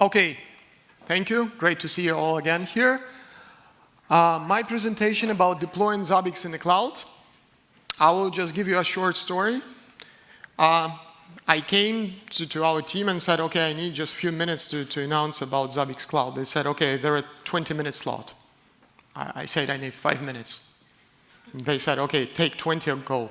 Okay, thank you. Great to see you all again here. My presentation about deploying Zabbix in the cloud. I will just give you a short story. I came to our team and said, okay, I need just a few minutes to announce about Zabbix Cloud. They said, okay, there are a 20-minute slot. I said, I need 5 minutes. They said, okay, take 20 and go.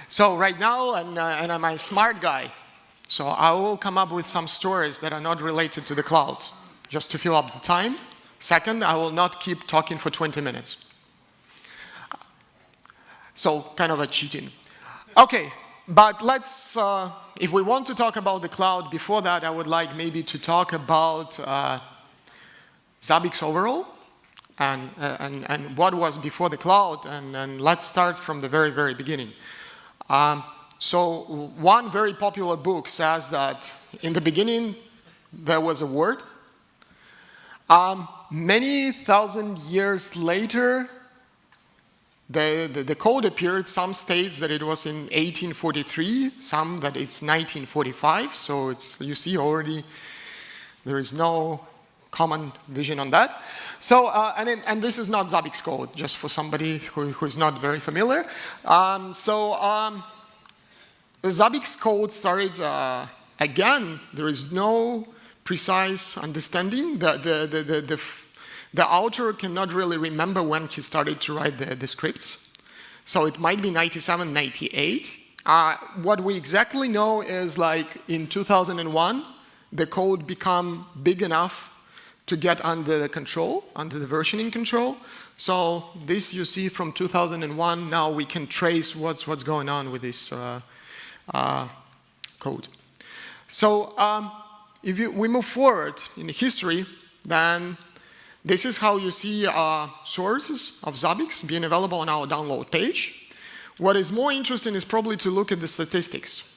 So right now, and I'm a smart guy, so I will come up with some stories that are not related to the cloud, just to fill up the time. Second, I will not keep talking for 20 minutes. So kind of a cheating. Okay, but let's, if we want to talk about the cloud, before that I would like maybe to talk about Zabbix overall and what was before the cloud, and let's start from the very, very beginning. So one very popular book says that in the beginning there was a word. Many thousand years later, the code appeared. Some states that it was in 1843, some that it's 1945. So it's, you see already there is no common vision on that. So, and this is not Zabbix code, just for somebody who is not very familiar. The Zabbix code started, again, there is no precise understanding. The author cannot really remember when he started to write the scripts. So it might be 97, 98. What we exactly know is like in 2001, the code became big enough to get under the control, under the versioning control. So this you see from 2001. Now we can trace what's going on with this code. So if we move forward in the history, then this is how you see sources of Zabbix being available on our download page. What is more interesting is probably to look at the statistics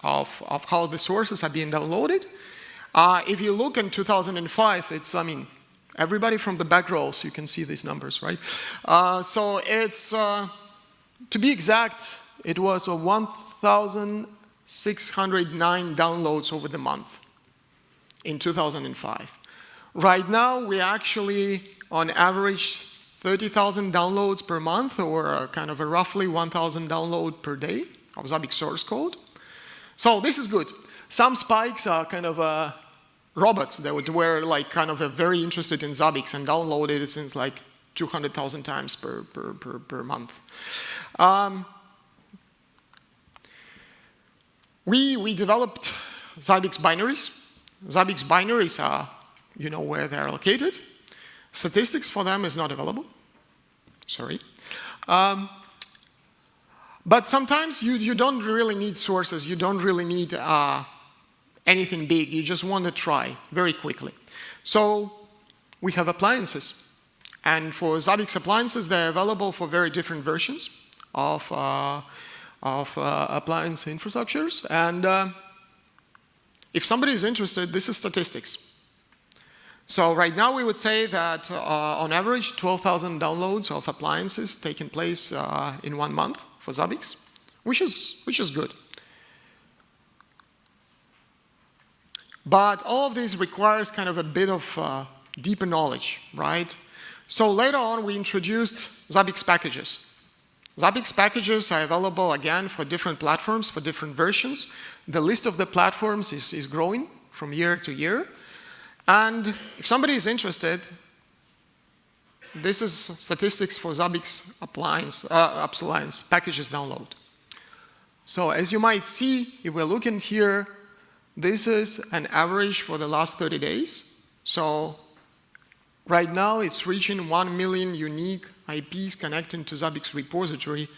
of how the sources are being downloaded. If you look in 2005, it's, I mean, everybody from the back rows, you can see these numbers, right? So it's, to be exact, it was 1,609 downloads over the month in 2005. Right now, we actually, on average, 30,000 downloads per month, or kind of a roughly 1,000 download per day of Zabbix source code. So this is good. Some spikes are kind of robots that were like kind of very interested in Zabbix and downloaded it since like 200,000 times per month. We developed Zabbix binaries. Zabbix binaries are, you know where they're located. Statistics for them is not available. Sorry. But sometimes you don't really need sources. You don't really need anything big. You just want to try very quickly. So we have appliances. And for Zabbix appliances, they're available for very different versions of appliance infrastructures. And if somebody is interested, this is statistics. So right now we would say that on average 12,000 downloads of appliances taking place in 1 month for Zabbix, which is good. But all of this requires kind of a bit of deeper knowledge, right? So later on we introduced Zabbix packages. Zabbix packages are available again for different platforms, for different versions. The list of the platforms is growing from year to year. And if somebody is interested, this is statistics for Zabbix appliance packages download. So as you might see, if we're looking here, this is an average for the last 30 days. So right now it's reaching 1 million unique IPs connecting to Zabbix repository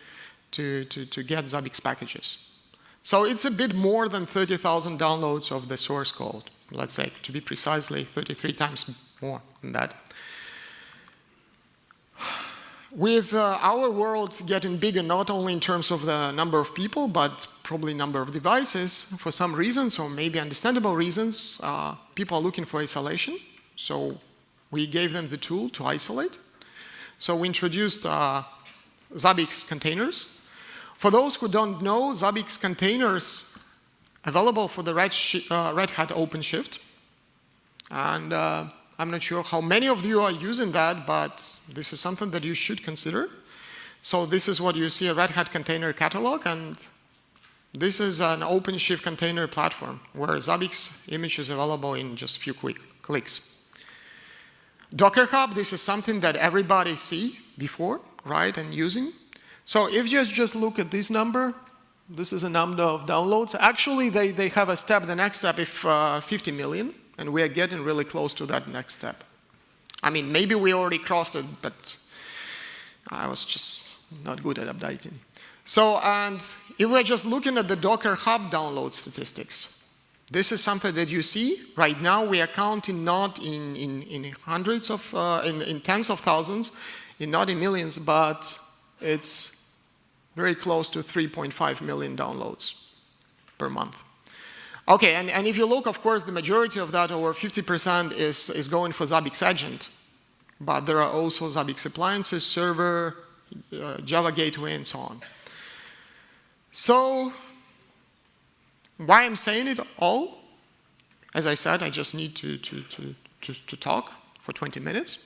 to get Zabbix packages. So it's a bit more than 30,000 downloads of the source code. Let's say, to be precisely, 33 times more than that. With our world getting bigger, not only in terms of the number of people, but probably number of devices, for some reasons, or maybe understandable reasons, people are looking for isolation. So we gave them the tool to isolate. So we introduced Zabbix containers. For those who don't know, Zabbix containers available for the Red Hat OpenShift. And I'm not sure how many of you are using that, but this is something that you should consider. So this is what you see, a Red Hat container catalog, and this is an OpenShift container platform where Zabbix image is available in just a few quick clicks. Docker Hub, this is something that everybody see before, right, and using. So if you just look at this number, this is a number of downloads. Actually, they have a step, the next step is 50 million, and we are getting really close to that next step. I mean, maybe we already crossed it, but I was just not good at updating. So, and if we're just looking at the Docker Hub download statistics, this is something that you see. Right now, we are counting not in hundreds of, in tens of thousands, not in millions, but it's very close to 3.5 million downloads per month. Okay, and if you look, of course, the majority of that, over 50%, is going for Zabbix Agent. But there are also Zabbix appliances, server, Java gateway, and so on. So, why I'm saying it all? As I said, I just need to talk for 20 minutes.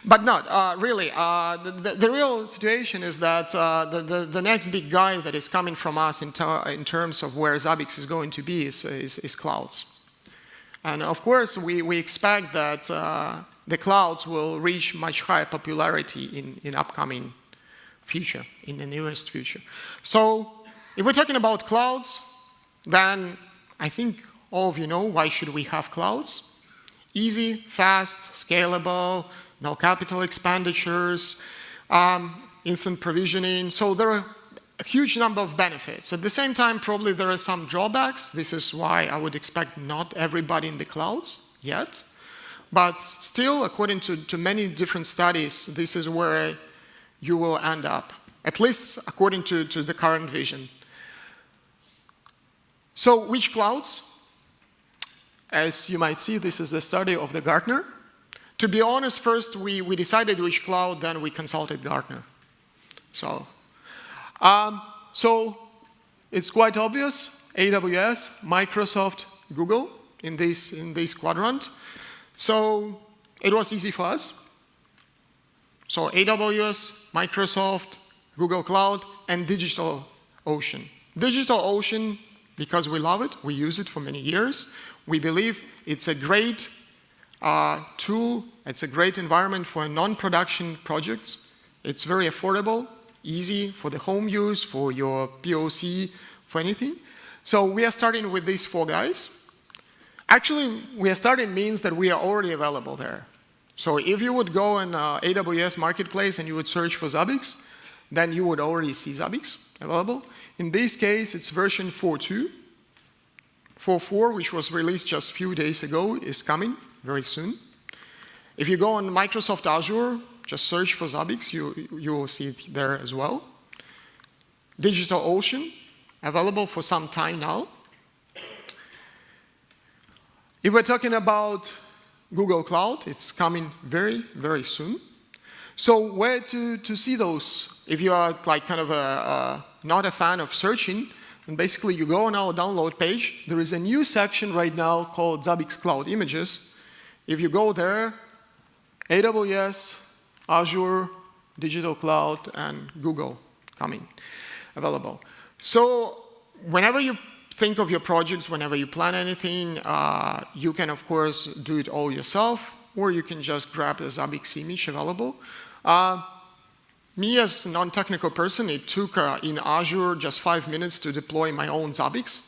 But not, really, the real situation is that the next big guy that is coming from us in terms of where Zabbix is going to be is clouds. And of course, we expect that the clouds will reach much higher popularity in upcoming future, in the nearest future. So if we're talking about clouds, then I think all of you know why should we have clouds. Easy, fast, scalable, no capital expenditures, instant provisioning. So there are a huge number of benefits. At the same time, probably there are some drawbacks. This is why I would expect not everybody in the clouds yet. But still, according to many different studies, this is where you will end up, at least according to the current vision. So which clouds? As you might see, this is the study of the Gartner. To be honest, first we decided which cloud, then we consulted Gartner. So it's quite obvious, AWS, Microsoft, Google in this quadrant. So it was easy for us. So AWS, Microsoft, Google Cloud, and DigitalOcean. DigitalOcean, because we love it, we use it for many years. We believe it's a great tool, it's a great environment for non-production projects. It's very affordable, easy for the home use, for your POC, for anything. So we are starting with these four guys. Actually, we are starting means that we are already available there. So if you would go in AWS Marketplace and you would search for Zabbix, then you would already see Zabbix available. In this case, it's version 4.2. 4.4, which was released just a few days ago, is coming very soon. If you go on Microsoft Azure, just search for Zabbix, you will see it there as well. DigitalOcean, available for some time now. If we're talking about Google Cloud, it's coming very, very soon. So where to see those? If you are like kind of not a fan of searching, and basically you go on our download page, there is a new section right now called Zabbix Cloud Images. If you go there, AWS, Azure, Digital Cloud, and Google coming available. So whenever you think of your projects, whenever you plan anything, you can of course do it all yourself, or you can just grab the Zabbix image available. Me as a non-technical person, it took in Azure just 5 minutes to deploy my own Zabbix,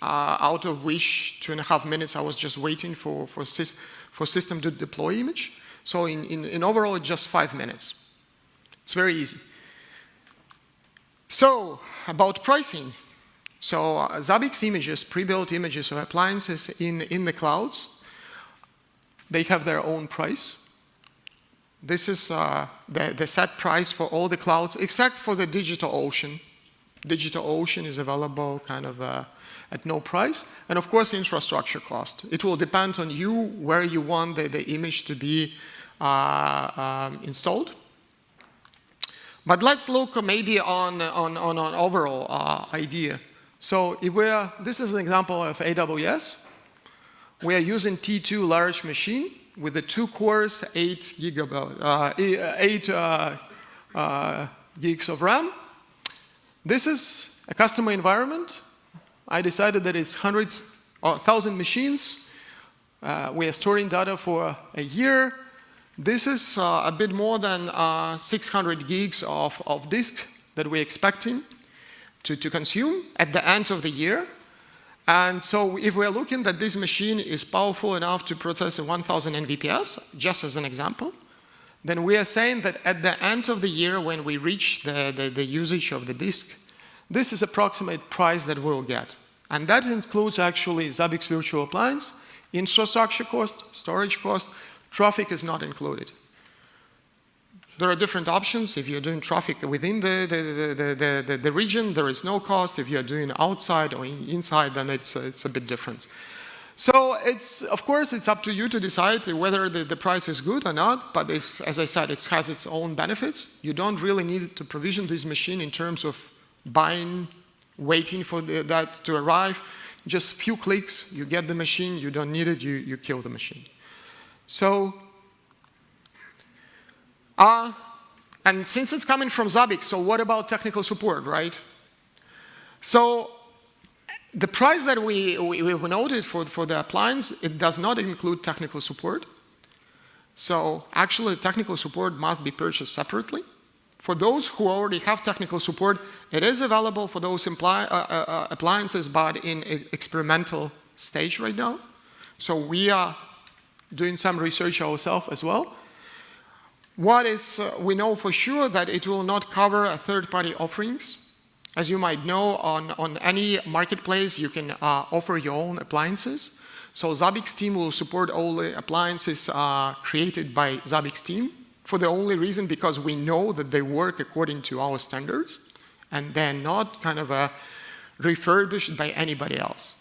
out of which 2.5 minutes I was just waiting for system to deploy image. So in overall, just 5 minutes. It's very easy. So about pricing. So Zabbix images, pre-built images of appliances in the clouds, they have their own price. This is the set price for all the clouds, except for the DigitalOcean. DigitalOcean is available kind of at no price. And of course, infrastructure cost. It will depend on you where you want the image to be installed. But let's look maybe on overall idea. So this is an example of AWS. We are using T2 large machine with the 2 cores, 8 gigs of RAM. This is a customer environment. I decided that it's hundreds or 1,000 machines. We are storing data for a year. This is a bit more than 600 gigs of disk that we're expecting to consume at the end of the year. And so if we're looking that this machine is powerful enough to process 1,000 Mbps, just as an example, then we are saying that at the end of the year, when we reach the usage of the disk, this is approximate price that we'll get. And that includes actually Zabbix Virtual Appliance, infrastructure cost, storage cost. Traffic is not included. There are different options. If you're doing traffic within the region, there is no cost. If you're doing outside or inside, then it's a bit different. So of course, it's up to you to decide whether the price is good or not, but as I said, it has its own benefits. You don't really need to provision this machine in terms of buying, waiting for that to arrive. Just a few clicks, you get the machine. You don't need it, you kill the machine. So, and since it's coming from Zabbix, so what about technical support, right? So the price that we noted for the appliance, it does not include technical support. So actually, technical support must be purchased separately. For those who already have technical support, it is available for those appliances, but in experimental stage right now. So we are doing some research ourselves as well. We know for sure that it will not cover third-party offerings. As you might know, on any marketplace, you can offer your own appliances. So Zabbix team will support all the appliances created by Zabbix team for the only reason because we know that they work according to our standards and they're not kind of refurbished by anybody else.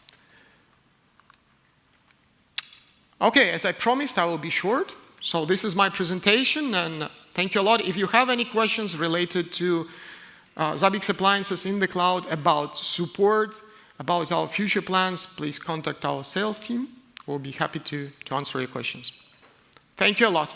Okay, as I promised, I will be short. So this is my presentation, and thank you a lot. If you have any questions related to Zabbix appliances in the cloud, about support, about our future plans, please contact our sales team. We'll be happy to answer your questions. Thank you a lot.